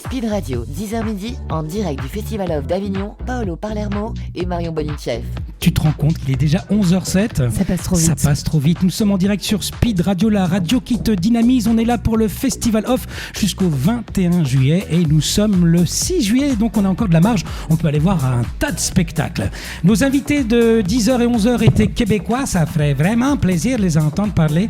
Speed Radio, 10h midi, en direct du Festival of d'Avignon, Paolo Palermo et Marion Bonicheff. Tu te rends compte qu'il est déjà 11h07 ? Ça passe trop vite. Ça passe trop vite. Nous sommes en direct sur Speed Radio, la radio qui te dynamise. On est là pour le Festival Off jusqu'au 21 juillet et nous sommes le 6 juillet, donc on a encore de la marge. On peut aller voir un tas de spectacles. Nos invités de 10h et 11h étaient québécois. Ça ferait vraiment plaisir de les entendre parler.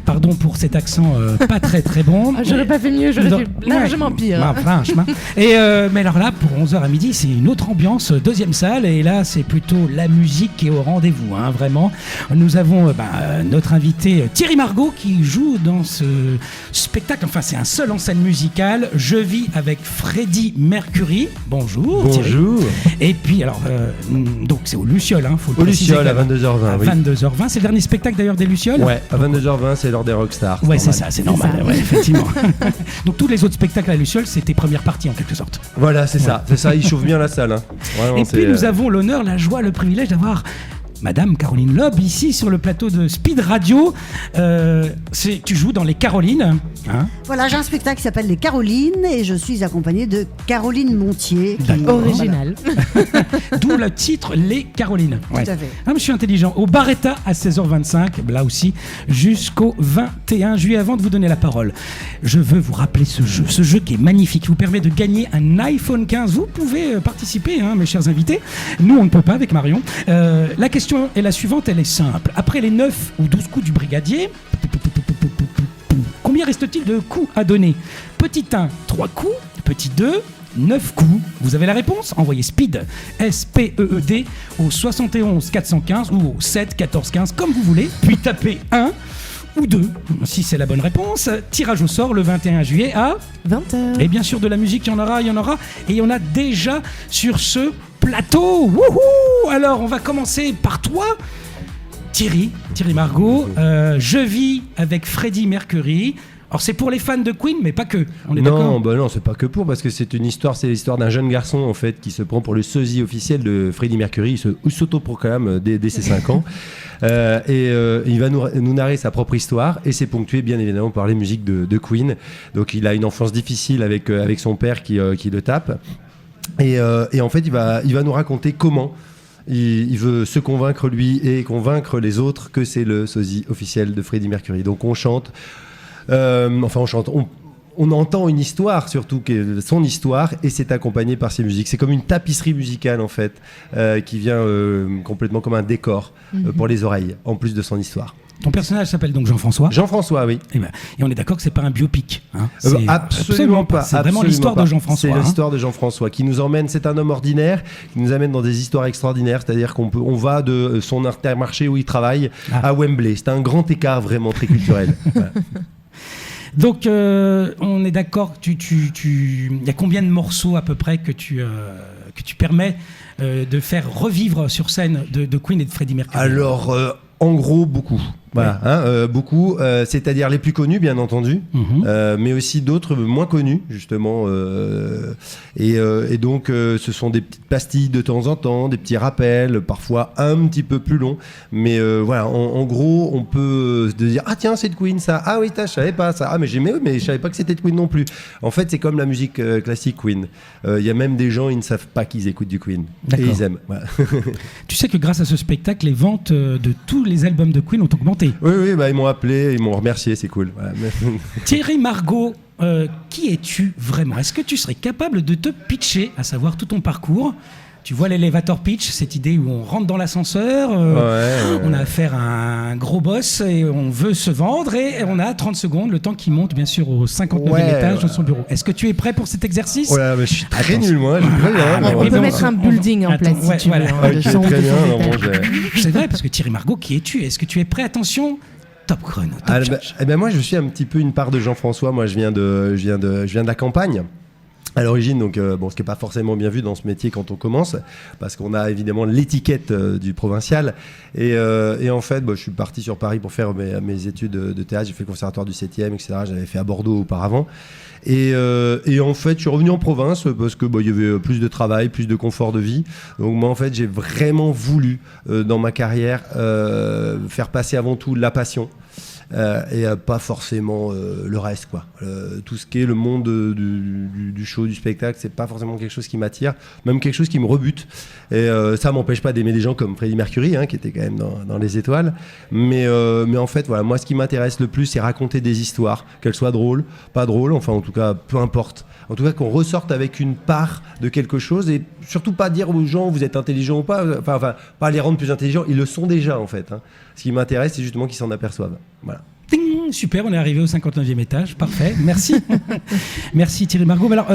Pardon pour cet accent pas très très bon. J'aurais pas fait mieux, j'aurais fait largement pire. Bah, franchement. Et, mais alors là, pour 11h à midi, c'est une autre ambiance, deuxième salle. Et là, c'est plutôt la musique qui est au rendez-vous, hein, vraiment. Nous avons notre invité Thierry Margot qui joue dans ce spectacle. Enfin, c'est un seul en scène musicale. Je vis avec Freddie Mercury. Bonjour. Bonjour. Thierry. Et puis, alors, donc c'est au Luciole, hein, faut le préciser. Au Luciole, à 22h20. À 22h20. C'est le dernier spectacle d'ailleurs des Lucioles. Ouais, à 22h20, c'est l'heure des Rockstars. Ouais, c'est ça, c'est normal. Ça. Ouais, effectivement. Donc, tous les autres spectacles à Luciole, c'était première partie en quelque sorte. Voilà, c'est ça. C'est ça, il chauffe bien la salle. Hein. Vraiment, et puis, nous avons l'honneur, la joie, le privilège d'avoir Madame Caroline Loeb, ici sur le plateau de Speed Radio. Tu joues dans Les Carolines. Hein, voilà, j'ai un spectacle qui s'appelle Les Carolines et je suis accompagnée de Caroline Montier. Original. Voilà. D'où le titre Les Carolines. Ouais. Tout à fait. Ah, je suis intelligent. Au Barretta à 16h25, là aussi, jusqu'au 21 juillet. Avant de vous donner la parole, je veux vous rappeler ce jeu qui est magnifique, qui vous permet de gagner un iPhone 15. Vous pouvez participer, hein, mes chers invités. Nous, on ne peut pas avec Marion. La question est la suivante, elle est simple. Après les 9 ou 12 coups du brigadier, combien reste-t-il de coups à donner ? Petit 1, 3 coups. Petit 2, 9 coups. Vous avez la réponse ? Envoyez SPEED, S-P-E-E-D, au 71 415 ou au 7 14 15, comme vous voulez. Puis tapez 1 ou 2, si c'est la bonne réponse. Tirage au sort le 21 juillet à 20h. Et bien sûr, de la musique, il y en aura. Et il y en a déjà sur ce plateau. Wouhou ! Alors, on va commencer par toi, Thierry Margot. Je vis avec Freddie Mercury. Alors, c'est pour les fans de Queen, mais pas que. On est d'accord ? Non, c'est pas que pour, parce que c'est l'histoire d'un jeune garçon en fait qui se prend pour le sosie officiel de Freddie Mercury. Il s'autoproclame dès ses 5 ans. Il va nous narrer sa propre histoire et c'est ponctué bien évidemment par les musiques de Queen. Donc il a une enfance difficile avec son père qui le tape et en fait il va nous raconter comment il veut se convaincre lui et convaincre les autres que c'est le sosie officiel de Freddie Mercury. Donc on chante, on entend une histoire, surtout son histoire, et c'est accompagné par ses musiques. C'est comme une tapisserie musicale en fait, qui vient complètement comme un décor pour les oreilles, en plus de son histoire. Ton personnage s'appelle donc Jean-François. Jean-François, oui. Et on est d'accord que c'est pas un biopic. Hein. Absolument pas. C'est vraiment l'histoire de Jean-François. C'est l'histoire de Jean-François qui nous emmène. C'est un homme ordinaire qui nous amène dans des histoires extraordinaires. C'est-à-dire on va de son Intermarché où il travaille à Wembley. C'est un grand écart vraiment très culturel. Voilà. Donc, on est d'accord. Il y a combien de morceaux à peu près que tu permets de faire revivre sur scène de Queen et de Freddie Mercury ? Alors, en gros, beaucoup. Voilà, beaucoup, c'est-à-dire les plus connus bien entendu, mais aussi d'autres moins connus justement, et donc ce sont des petites pastilles de temps en temps, des petits rappels, parfois un petit peu plus longs, mais voilà, en gros on peut se dire ah tiens c'est de Queen ça, ah oui je savais pas ça, ah mais j'aimais mais je savais pas que c'était de Queen non plus. En fait c'est comme la musique classique Queen, il y a même des gens ils ne savent pas qu'ils écoutent du Queen. D'accord. Et ils aiment. Voilà. Tu sais que grâce à ce spectacle les ventes de tous les albums de Queen ont augmenté. Oui, ils m'ont appelé, ils m'ont remercié, c'est cool. Voilà. Thierry Margot, qui es-tu vraiment ? Est-ce que tu serais capable de te pitcher, à savoir tout ton parcours ? Tu vois l'elevator pitch, cette idée où on rentre dans l'ascenseur, on a affaire à un gros boss et on veut se vendre et on a 30 secondes, le temps qu'il monte bien sûr au 59e étage de son bureau. Est-ce que tu es prêt pour cet exercice ? Oh là, mais je suis très nul moi, on peut mettre un building en place si tu veux. Très bien, c'est vrai, parce que Thierry Margot, qui es-tu ? Est-ce que tu es prêt ? Attention, top chrono, top charge. Moi je suis un petit peu une part de Jean-François, moi je viens de la campagne. À l'origine, donc, ce qui n'est pas forcément bien vu dans ce métier quand on commence, parce qu'on a évidemment l'étiquette du provincial. Et en fait, je suis parti sur Paris pour faire mes études de théâtre. J'ai fait le conservatoire du 7e, etc. J'avais fait à Bordeaux auparavant. Et en fait, je suis revenu en province parce que il y avait plus de travail, plus de confort de vie. Donc moi, en fait, j'ai vraiment voulu, dans ma carrière, faire passer avant tout la passion. et pas forcément le reste, quoi. Tout ce qui est le monde du show, du spectacle, c'est pas forcément quelque chose qui m'attire, même quelque chose qui me rebute. Et ça m'empêche pas d'aimer des gens comme Freddie Mercury, qui était quand même dans les étoiles. Mais en fait, voilà, moi, ce qui m'intéresse le plus, c'est raconter des histoires, qu'elles soient drôles, pas drôles, enfin, en tout cas, peu importe. En tout cas, qu'on ressorte avec une part de quelque chose et surtout pas dire aux gens vous êtes intelligents ou pas, enfin pas les rendre plus intelligents, ils le sont déjà en fait. Ce qui m'intéresse, c'est justement qu'ils s'en aperçoivent. Voilà. Ding, super, on est arrivé au 59e étage, parfait, merci. Merci Thierry Margot. Alors,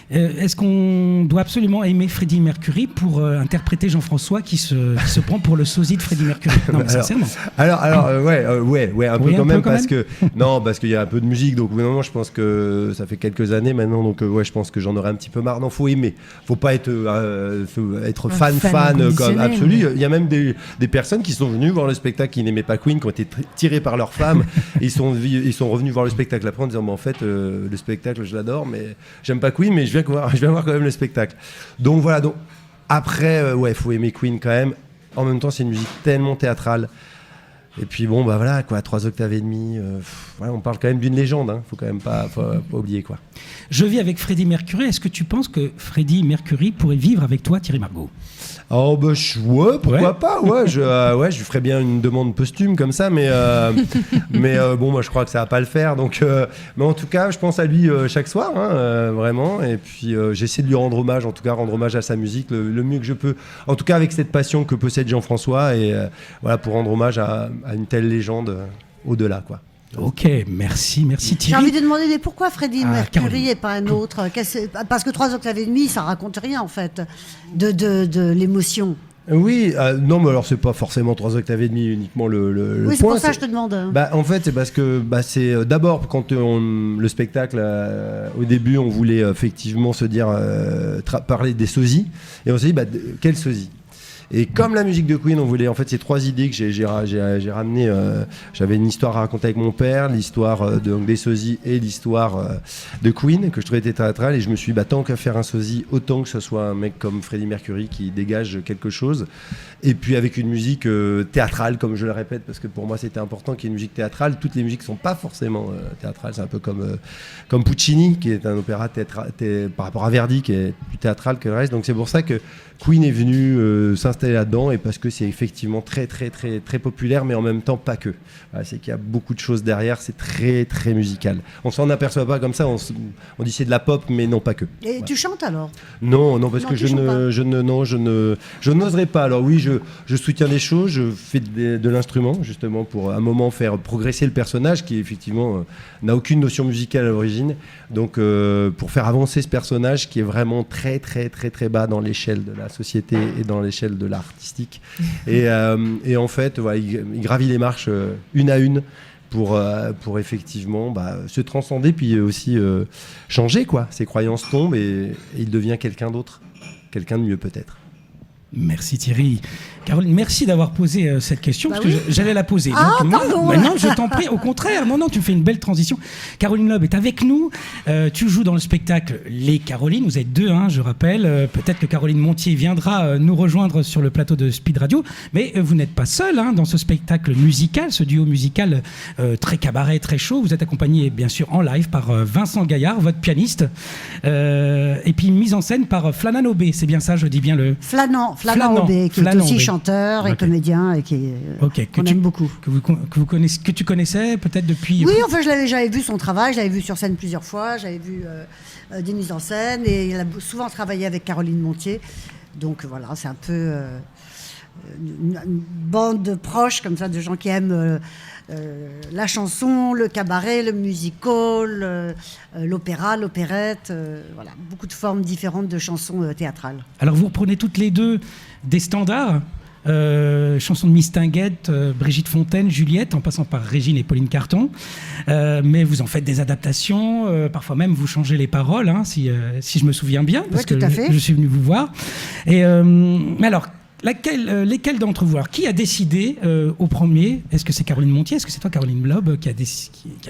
est-ce qu'on doit absolument aimer Freddie Mercury pour interpréter Jean-François qui se prend pour le sosie de Freddie Mercury? Non, mais sincèrement. Ouais, un peu quand même, parce qu'il y a un peu de musique, donc non, je pense que ça fait quelques années maintenant, donc je pense que j'en aurais un petit peu marre. Non, faut aimer, faut pas être fan comme absolu. Il y a même des personnes qui sont venues voir le spectacle qui n'aimaient pas Queen, qui ont été tirées par leur femme. Ils sont revenus voir le spectacle après en disant en fait le spectacle je l'adore mais j'aime pas Queen mais je viens voir quand même le spectacle. Donc voilà, donc après faut aimer Queen quand même. En même temps c'est une musique tellement théâtrale. Et puis bon bah voilà quoi, 3 octaves et demi, on parle quand même d'une légende, faut quand même pas oublier quoi. Je vis avec Freddie Mercury, est-ce que tu penses que Freddie Mercury pourrait vivre avec toi Thierry Margot? Oh bah pourquoi pas, je lui ferais bien une demande posthume comme ça, mais bon moi je crois que ça va pas le faire, donc mais en tout cas je pense à lui chaque soir, vraiment, et puis j'essaie de lui rendre hommage, en tout cas rendre hommage à sa musique le mieux que je peux, en tout cas avec cette passion que possède Jean-François, et voilà, pour rendre hommage à une telle légende au-delà quoi. Ok, merci Thierry. J'ai envie de demander mais pourquoi Freddie Mercury et pas un autre? Parce que 3 octaves et demi, ça raconte rien en fait de l'émotion. Oui, non mais alors c'est pas forcément 3 octaves et demi uniquement le oui, c'est point, pour ça que je te demande. En fait c'est parce que c'est d'abord quand le spectacle au début on voulait effectivement se dire parler des sosies et on s'est dit quel sosie. Et comme la musique de Queen, on voulait, en fait, ces 3 idées que j'ai ramenées. J'avais une histoire à raconter avec mon père, l'histoire des sosies et l'histoire de Queen, que je trouvais théâtrale. Et je me suis dit, tant qu'à faire un sosie, autant que ce soit un mec comme Freddie Mercury qui dégage quelque chose. Et puis avec une musique théâtrale, comme je le répète, parce que pour moi c'était important qu'il y ait une musique théâtrale. Toutes les musiques ne sont pas forcément théâtrales. C'est un peu comme Puccini, qui est un opéra par rapport à Verdi, qui est plus théâtral que le reste. Donc c'est pour ça que Queen est venu s'installer là-dedans, et parce que c'est effectivement très très très très populaire, mais en même temps pas que. Voilà, c'est qu'il y a beaucoup de choses derrière, c'est très très musical. On s'en aperçoit pas comme ça, on dit c'est de la pop, mais non pas que. Et voilà. Tu chantes alors? Non, parce que je n'oserais pas. Alors oui, je soutiens des choses, je fais de l'instrument justement pour un moment faire progresser le personnage qui effectivement n'a aucune notion musicale à l'origine. Donc pour faire avancer ce personnage qui est vraiment très très très très bas dans l'échelle de la société et dans l'échelle de l'art artistique. Et en fait, voilà, il gravit les marches une à une pour effectivement se transcender, puis aussi changer quoi. Ses croyances tombent et il devient quelqu'un d'autre, quelqu'un de mieux peut-être. Merci Thierry. Caroline, merci d'avoir posé cette question, parce que j'allais la poser. Ah, pardon. Non, je t'en prie, au contraire. Non, tu fais une belle transition. Caroline Loeb est avec nous. Tu joues dans le spectacle Les Carolines. Vous êtes 2, je rappelle. Peut-être que Caroline Montier viendra nous rejoindre sur le plateau de Speed Radio. Mais vous n'êtes pas seule dans ce spectacle musical, ce duo musical très cabaret, très chaud. Vous êtes accompagné, bien sûr, en live par Vincent Gaillard, votre pianiste. Et puis mise en scène par Flannan Aubé. C'est bien ça, je dis bien le... Flannan Aubé, qui est aussi chanteur et comédien, et qu'on aime beaucoup. Que tu connaissais peut-être depuis... Oui, enfin j'avais vu son travail, je l'avais vu sur scène plusieurs fois, j'avais vu des mises en scène, et il a souvent travaillé avec Caroline Montier. Donc voilà, c'est un peu une bande de proches comme ça, de gens qui aiment la chanson, le cabaret, le musical, l'opéra, l'opérette, voilà, beaucoup de formes différentes de chansons théâtrales. Alors vous reprenez toutes les deux des standards, chansons de Mistinguett, Brigitte Fontaine, Juliette, en passant par Régine et Pauline Carton, mais vous en faites des adaptations, parfois même vous changez les paroles, si je me souviens bien, parce que je suis venu vous voir. Et alors, lesquels d'entre vous? Alors, qui a décidé au premier? Est-ce que c'est Caroline Montier? Est-ce que c'est toi, Caroline Blob, qui a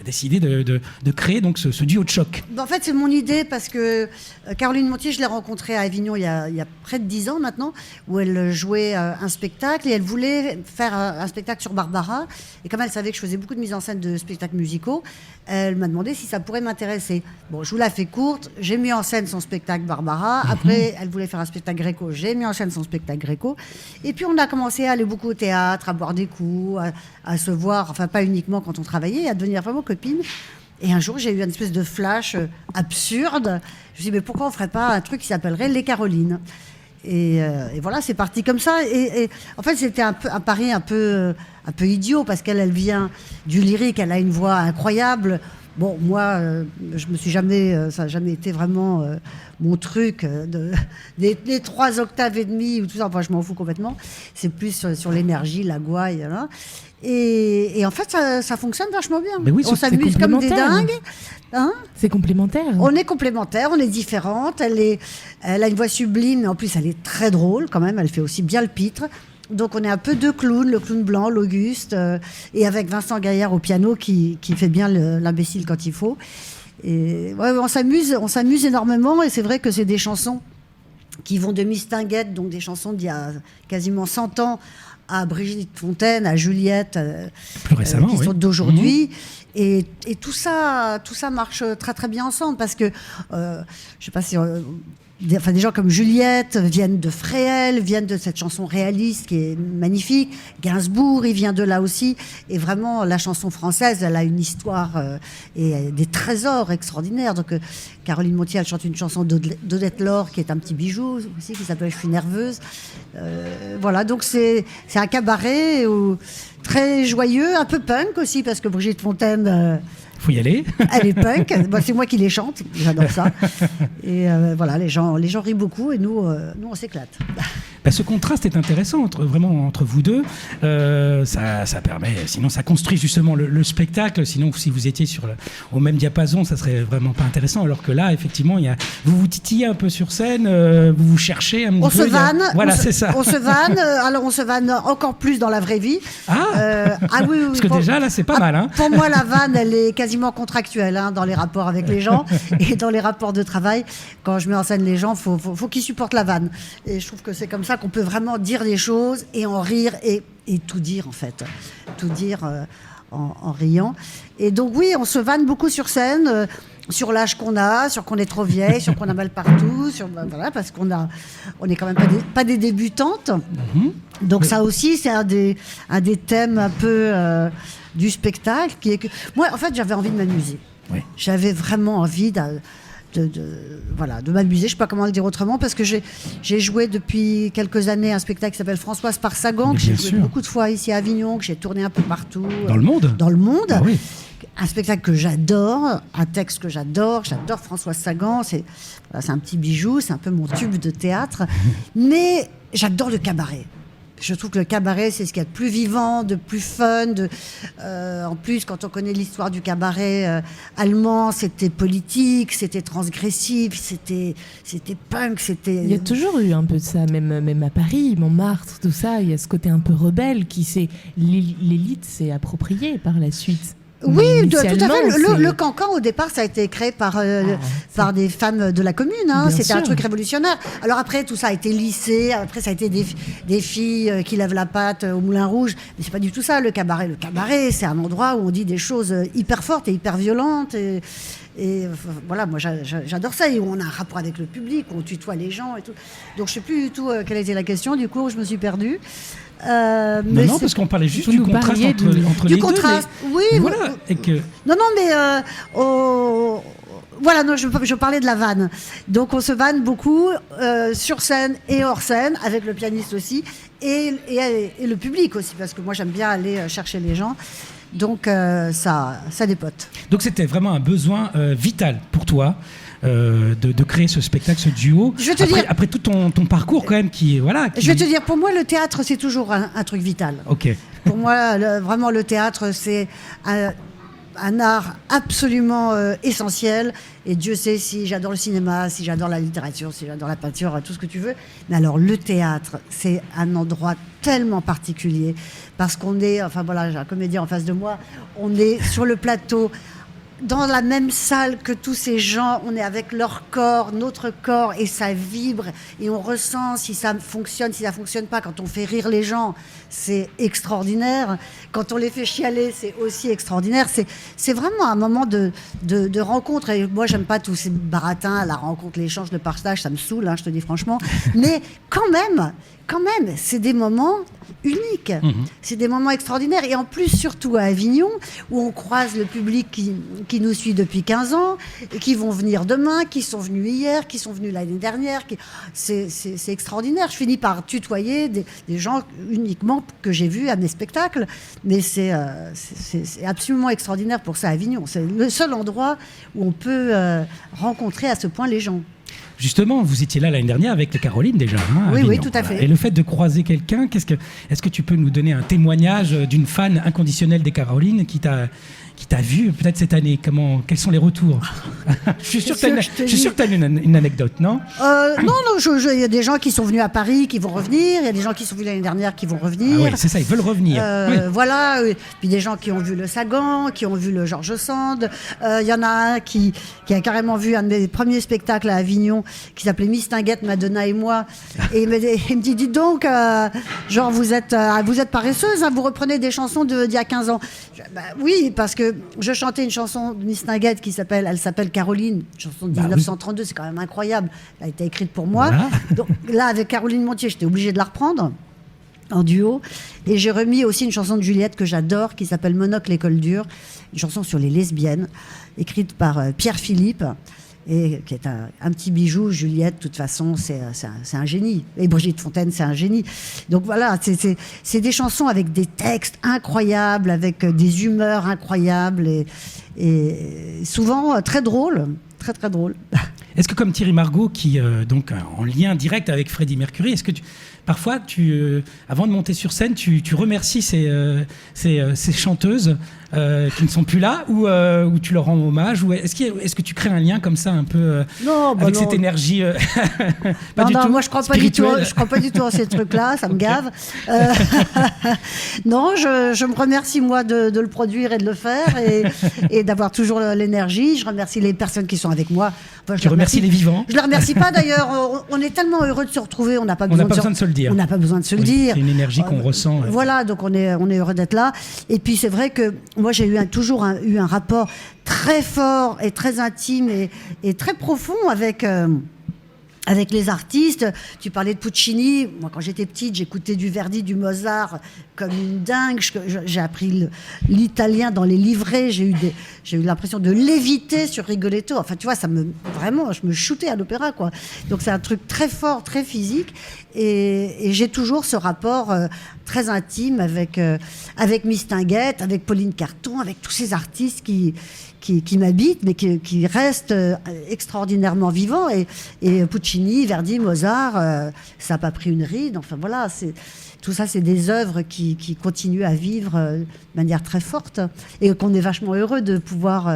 décidé de créer donc ce duo de choc? En fait, c'est mon idée parce que Caroline Montier, je l'ai rencontrée à Avignon il y a près de 10 ans maintenant, où elle jouait un spectacle et elle voulait faire un spectacle sur Barbara. Et comme elle savait que je faisais beaucoup de mise en scène de spectacles musicaux, elle m'a demandé si ça pourrait m'intéresser. Bon, je vous la fais courte, j'ai mis en scène son spectacle Barbara. Après, elle voulait faire un spectacle gréco, j'ai mis en scène son spectacle gréco. Et puis, on a commencé à aller beaucoup au théâtre, à boire des coups, à se voir, enfin pas uniquement quand on travaillait, à devenir vraiment copines. Et un jour, j'ai eu une espèce de flash absurde. Je me suis dit, mais pourquoi on ne ferait pas un truc qui s'appellerait Les Carolines ? Et voilà, c'est parti comme ça. Et en fait, c'était un pari un peu idiot, parce qu'elle vient du lyrique, elle a une voix incroyable. Bon, moi, je me suis jamais, ça n'a jamais été vraiment mon truc. Des 3 octaves et demi ou tout ça, enfin, je m'en fous complètement. C'est plus sur l'énergie, la gouaille. Hein. Et en fait, ça fonctionne vachement bien. Mais oui, on s'amuse comme des dingues. Hein, c'est complémentaire. On est complémentaires, on est différentes. Elle a une voix sublime, mais en plus, elle est très drôle quand même. Elle fait aussi bien le pitre. Donc, on est un peu deux clowns, le clown blanc, l'Auguste, et avec Vincent Gaillard au piano qui fait bien l'imbécile quand il faut. Et ouais, on s'amuse énormément. Et c'est vrai que c'est des chansons qui vont de Mistinguett, donc des chansons d'il y a quasiment 100 ans, à Brigitte Fontaine, à Juliette, plus récemment, qui oui. sont d'aujourd'hui. Et tout ça marche très très bien ensemble, parce que je sais pas si des gens comme Juliette viennent de Fréhel, viennent de cette chanson réaliste qui est magnifique. Gainsbourg, il vient de là aussi. Et vraiment, la chanson française, elle a une histoire et des trésors extraordinaires. Donc, Caroline Montier, elle chante une chanson d'Odette Laure qui est un petit bijou aussi, qui s'appelle Je suis nerveuse. Voilà, donc c'est un cabaret très joyeux, un peu punk aussi, parce que Brigitte Fontaine... faut y aller. Elle est punk. C'est moi qui les chante. J'adore ça. Et voilà, les gens rient beaucoup et nous on s'éclate. Ce contraste est intéressant entre vous deux. Ça permet, sinon ça construit justement le spectacle. Sinon, si vous étiez au même diapason, ça serait vraiment pas intéressant. Alors que là, effectivement, vous vous titillez un peu sur scène, vous vous cherchez un peu. On se vanne. Voilà, c'est ça. On se vanne. Alors on se vanne encore plus dans la vraie vie. Ah oui. Parce que déjà là, c'est pas mal. Hein. Pour moi, la vanne, elle est quasiment contractuelle dans les rapports avec les gens et dans les rapports de travail. Quand je mets en scène les gens, faut qu'ils supportent la vanne. Et je trouve que c'est comme ça qu'on peut vraiment dire des choses et en rire et tout dire en fait. Tout dire en riant. Et donc oui, on se vanne beaucoup sur scène, sur l'âge qu'on a, sur qu'on est trop vieille, sur qu'on a mal partout, voilà, parce qu'on est quand même pas des débutantes. Mm-hmm. Donc ça aussi, c'est un des thèmes un peu du spectacle qui est que moi, en fait, j'avais envie de m'amuser. Oui. J'avais vraiment envie de m'amuser, je sais pas comment le dire autrement, parce que j'ai joué depuis quelques années un spectacle qui s'appelle Françoise par Sagan, que j'ai joué beaucoup de fois ici à Avignon, que j'ai tourné un peu partout. Dans le monde. Ah, oui. Un spectacle que j'adore, un texte que j'adore Françoise Sagan, c'est un petit bijou, c'est un peu mon tube de théâtre, mais j'adore le cabaret. Je trouve que le cabaret, c'est ce qu'il y a de plus vivant, de plus fun. En plus, quand on connaît l'histoire du cabaret allemand, c'était politique, c'était transgressif, c'était punk, c'était... Il y a toujours eu un peu de ça, même à Paris, Montmartre, tout ça. Il y a ce côté un peu rebelle l'élite s'est approprié par la suite. Oui, tout à fait. Le cancan, au départ, ça a été créé par des femmes de la commune. C'était un truc révolutionnaire. Alors après, tout ça a été lissé. Après, ça a été des filles qui lèvent la patte au Moulin Rouge. Mais c'est pas du tout ça, le cabaret. Le cabaret, c'est un endroit où on dit des choses hyper fortes et hyper violentes. Et voilà, moi j'adore ça, et où on a un rapport avec le public, où on tutoie les gens et tout. Donc je sais plus du tout quelle était la question, du coup je me suis perdue. Non, parce qu'on parlait juste du contraste entre les contraste, deux. Oui. Voilà, et que... Non, mais voilà, non, je parlais de la vanne. Donc on se vanne beaucoup sur scène et hors scène, avec le pianiste aussi, et le public aussi, parce que moi j'aime bien aller chercher les gens. Donc ça dépote. Donc c'était vraiment un besoin vital pour toi de créer ce spectacle, ce duo. Après tout ton parcours quand même qui voilà. Je vais te dire, pour moi le théâtre c'est toujours un truc vital. Ok. Pour moi vraiment le théâtre c'est un art absolument essentiel. Et Dieu sait si j'adore le cinéma, si j'adore la littérature, si j'adore la peinture, tout ce que tu veux. Mais alors, le théâtre, c'est un endroit tellement particulier. Parce qu'on est, enfin voilà, j'ai un comédien en face de moi, on est sur le plateau, dans la même salle que tous ces gens, on est avec leur corps, notre corps, et ça vibre, et on ressent si ça fonctionne, si ça fonctionne pas. Quand on fait rire les gens, c'est extraordinaire. Quand on les fait chialer, c'est aussi extraordinaire. C'est vraiment un moment de rencontre. Et moi, j'aime pas tous ces baratins, la rencontre, l'échange, le partage, ça me saoule, je te dis franchement. Mais quand même, c'est des moments uniques. C'est des moments extraordinaires. Et en plus, surtout à Avignon, où on croise le public qui nous suit depuis 15 ans, et qui vont venir demain, qui sont venus hier, qui sont venus l'année dernière. C'est extraordinaire. Je finis par tutoyer des gens uniquement que j'ai vus à mes spectacles. Mais c'est absolument extraordinaire pour ça, Avignon. C'est le seul endroit où on peut rencontrer à ce point les gens. Justement, vous étiez là l'année dernière avec Caroline déjà. Oui, tout à fait. Et le fait de croiser quelqu'un, est-ce que tu peux nous donner un témoignage d'une fan inconditionnelle des Carolines qui t'a vu peut-être cette année? Quels sont les retours? Je suis sûr que tu as une anecdote, non? Non, il y a des gens qui sont venus à Paris qui vont revenir, il y a des gens qui sont venus l'année dernière qui vont revenir. Ah oui, c'est ça, ils veulent revenir. Oui. Voilà, puis des gens qui ont vu le Sagan, qui ont vu le Georges Sand. Il y en a un qui a carrément vu un de mes premiers spectacles à Avignon qui s'appelait Mistinguett, Madonna et moi. Et il me dit, dites donc, genre vous êtes paresseuse, vous reprenez des chansons d'il y a 15 ans. Oui, parce que je chantais une chanson de Mistinguett elle s'appelle Caroline, une chanson de 1932, c'est quand même incroyable. Elle a été écrite pour moi. Voilà. Donc là, avec Caroline Montier, j'étais obligée de la reprendre en duo. Et j'ai remis aussi une chanson de Juliette que j'adore, qui s'appelle Monocle l'école dure, une chanson sur les lesbiennes, écrite par Pierre Philippe, et qui est un petit bijou. Juliette, de toute façon, c'est un génie. Et Brigitte Fontaine, c'est un génie. Donc voilà, c'est des chansons avec des textes incroyables, avec des humeurs incroyables, et souvent très drôles. Très, très drôles. Est-ce que comme Thierry Margot, qui donc en lien direct avec Freddie Mercury, est-ce que parfois, avant de monter sur scène, tu remercies ces chanteuses qui ne sont plus là, ou tu leur rends hommage, ou est-ce que tu crées un lien comme ça un peu avec cette énergie moi je crois pas du tout. Je crois pas du tout à ces trucs-là, ça me gave. Non, je me remercie moi de le produire et de le faire, et d'avoir toujours l'énergie. Je remercie les personnes qui sont avec moi. Enfin, tu remercies les vivants. Je les remercie pas d'ailleurs. On est tellement heureux de se retrouver, on n'a pas besoin de se le dire. On n'a pas besoin de se le dire. C'est une énergie qu'on ressent. Voilà, donc on est heureux d'être là. Et puis c'est vrai que moi j'ai toujours eu un rapport très fort et très intime et très profond avec les artistes. Tu parlais de Puccini. Moi, quand j'étais petite, j'écoutais du Verdi, du Mozart comme une dingue. J'ai appris l'italien dans les livrets. J'ai eu l'impression de léviter sur Rigoletto. Enfin, tu vois, vraiment, je me shootais à l'opéra, quoi. Donc, c'est un truc très fort, très physique. Et j'ai toujours ce rapport très intime avec Mistinguett, avec Pauline Carton, avec tous ces artistes qui m'habitent, mais qui restent extraordinairement vivants. Et Puccini, Verdi, Mozart, ça n'a pas pris une ride. Enfin voilà, tout ça, c'est des œuvres qui continuent à vivre de manière très forte, et qu'on est vachement heureux de pouvoir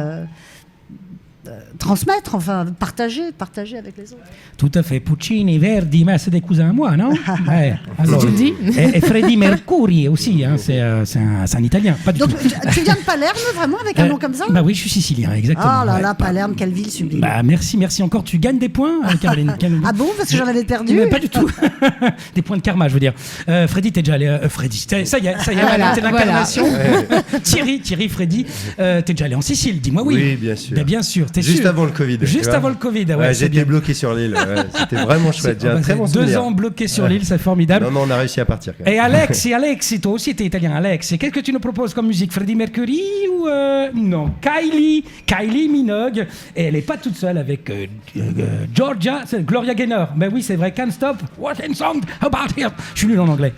transmettre, enfin partager avec les autres. Tout à fait. Puccini, Verdi, mais c'est des cousins à moi, non? Alors, tu le dis. Et Freddie Mercury aussi, c'est un Italien. Pas du Donc, tout. Tu viens de Palerme, vraiment, avec un nom comme ça? Bah oui, je suis sicilien, exactement. Oh là là, Palerme, quelle ville sublime. Bah merci encore. Tu gagnes des points, Caroline. Ah bon, parce que j'en avais perdu? Pas du tout. Des points de karma, je veux dire. Freddy, t'es déjà allé... Freddy, ça y est, voilà, c'est l'incarnation. Thierry, Freddy, t'es déjà allé en Sicile, dis-moi oui. Oui, bien sûr. Bah, bien sûr. Juste avant le Covid. Juste avant le Covid, ouais. J'étais bloqué sur l'île. Ouais, c'était vraiment chouette. J'ai un très bon souvenir. 2 ans bloqué sur l'île, c'est formidable. Non, on a réussi à partir. Quand même. Et Alex, toi aussi, t'es italien, Alex. Qu'est-ce que tu nous proposes comme musique? Freddie Mercury ou non? Kylie Minogue. Et elle n'est pas toute seule avec Georgia, c'est Gloria Gaynor. Ben oui, c'est vrai. Can't Stop. What a song about here. Je suis nul en anglais.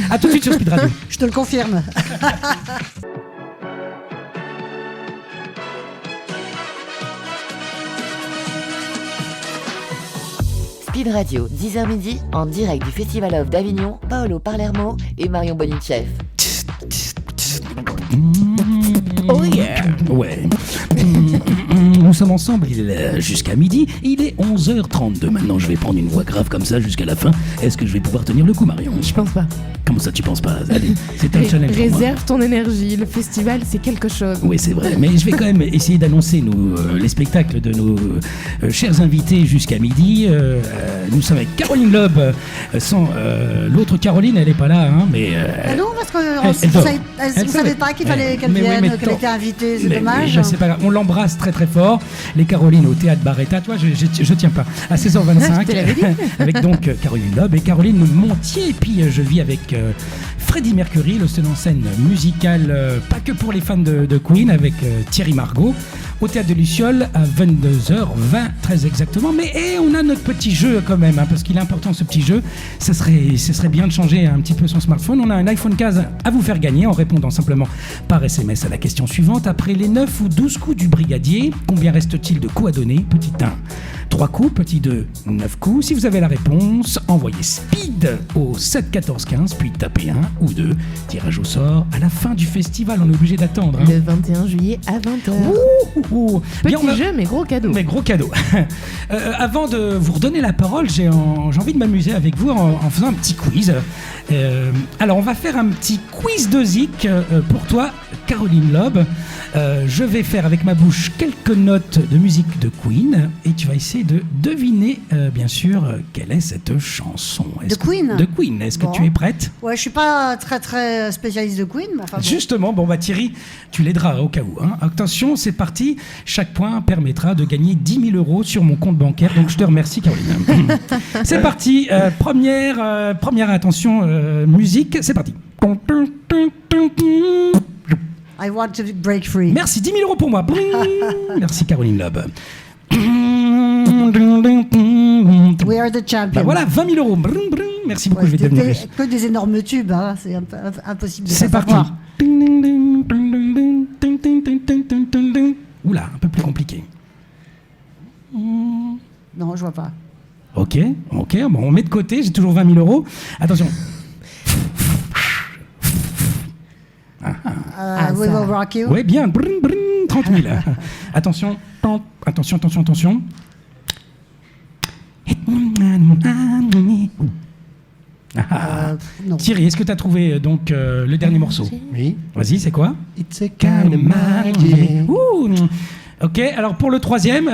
À tout de suite sur Speed Radio. Je te le confirme. Speed Radio, 10h midi, en direct du Festival of d'Avignon, Paolo Palermo et Marion Bonicheff. Oh yeah. Ouais. Nous sommes ensemble jusqu'à midi. Il est 11h32. Maintenant, je vais prendre une voix grave comme ça jusqu'à la fin. Est-ce que je vais pouvoir tenir le coup, Marion? Je pense pas. Comment ça, tu penses pas? Allez, c'est un challenge pour moi. Réserve ton énergie. Le festival, c'est quelque chose. Oui, c'est vrai. Mais je vais quand même essayer d'annoncer les spectacles de nos chers invités jusqu'à midi. Nous sommes avec Caroline Loeb. Sans l'autre Caroline, elle n'est pas là, hein, mais. Ah non, parce elle qu'on dort. ne savait pas qu'il fallait qu'elle Mais oui, vienne, mais qu'elle tant- était invitée, c'est Mais dommage. oui, c'est pas grave. On l'embrasse très très fort. Les Carolines au théâtre Barretta. Toi, je tiens pas. À 16h25. Je te l'avais dit. Avec donc Caroline Loeb et Caroline Montier. Et puis je vis avec Freddie Mercury, le seul en scène musical, pas que pour les fans de Queen, avec Thierry Margot. Au théâtre de Luciole à 22h20 très exactement. Mais on a notre petit jeu quand même, hein, parce qu'il est important ce petit jeu. Ce serait bien de changer un petit peu son smartphone. On a un iPhone 15 à vous faire gagner en répondant simplement par SMS à la question suivante. Après les 9 ou 12 coups du brigadier, combien reste-t-il de coups à donner? Petit 1, 3 coups. Petit 2, 9 coups. Si vous avez la réponse, envoyez speed au 7 14 15, puis tapez 1 ou 2. Tirage au sort à la fin du festival. On est obligé d'attendre. Hein. Le 21 juillet à 20h. Bien, Petit jeu, mais gros cadeau. Mais gros cadeau. Avant de vous redonner la parole, j'ai envie de m'amuser avec vous en faisant un petit quiz. Alors, on va faire un petit quiz de zik pour toi, Caroline Loeb. Je vais faire avec ma bouche quelques notes de musique de Queen et tu vas essayer de deviner, bien sûr, quelle est cette chanson. De Queen. De Queen. Est-ce que Bon. tu es prête? Ouais, je suis pas très spécialiste de Queen, mais enfin bon. Justement, bon bah Thierry, tu l'aideras au cas où. Hein. Attention, c'est parti. Chaque point permettra de gagner 10 000 euros sur mon compte bancaire. Donc je te remercie, Caroline. C'est parti. Première attention, musique. C'est parti. I want to break free. Merci, 10 000 euros pour moi. Bring. Merci, Caroline Loeb. We are the champions. Bah voilà, 20 000 euros. Bring, bring. Merci beaucoup, Ouais, je vais devenir riche. que des énormes tubes, hein. C'est impossible de C'est pas parti. savoir. Oula, un peu plus compliqué. Non, je vois pas. Ok, bon, on met de côté, j'ai toujours 20 000 euros. Attention. We ça. will rock you. Oui, bien. Bring, bring, 30 000. Attention. Attention. Non. Thierry, est-ce que tu as trouvé donc le dernier morceau? Oui. Vas-y, c'est quoi? It's a kind of magic. Ouh. Ok, alors pour le troisième,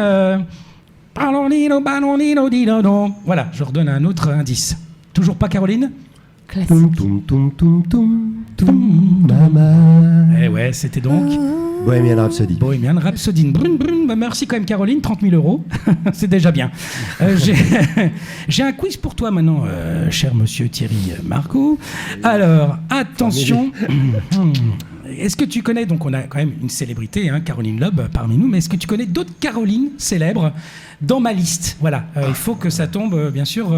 voilà, je redonne un autre indice. Toujours pas Caroline? Classique. Toum, toum, toum, toum, toum, toum, mama. Eh ouais, c'était donc Bohemian Rhapsody. Bohemian Rhapsody. Brun, brun. Bah, merci quand même Caroline, 30 000 euros. C'est déjà bien. J'ai un quiz pour toi maintenant, cher monsieur Thierry Margot. Alors, attention. Est-ce que tu connais, donc on a quand même une célébrité, hein, Caroline Loeb parmi nous, mais est-ce que tu connais d'autres Carolines célèbres dans ma liste? Voilà, il faut que ça tombe, bien sûr,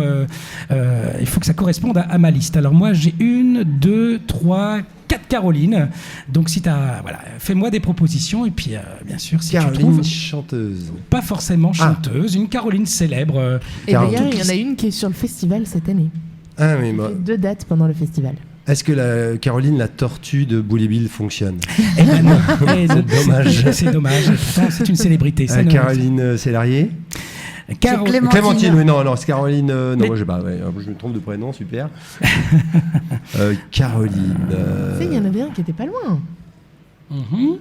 il faut que ça corresponde à ma liste. Alors moi j'ai 1, 2, 3, 4 Carolines, donc si tu as, voilà, fais-moi des propositions et puis bien sûr si tu Caroline, trouves chanteuse. pas forcément chanteuse, une Caroline célèbre. Et Caroline. d'ailleurs, il y en a une qui est sur le festival cette année. Ah, mais moi. 2 dates pendant le festival. Est-ce que Caroline, la tortue de Bully Bill, fonctionne? Eh ben non, C'est dommage. C'est dommage, pourtant c'est une célébrité. Ça, non, Caroline Célarier. Caro- C'est Clémentine, oui, non, c'est Caroline. Non, Mais- moi, je me trompe de prénom, super. Caroline. Tu sais, il y en avait un qui était pas loin. Mhm.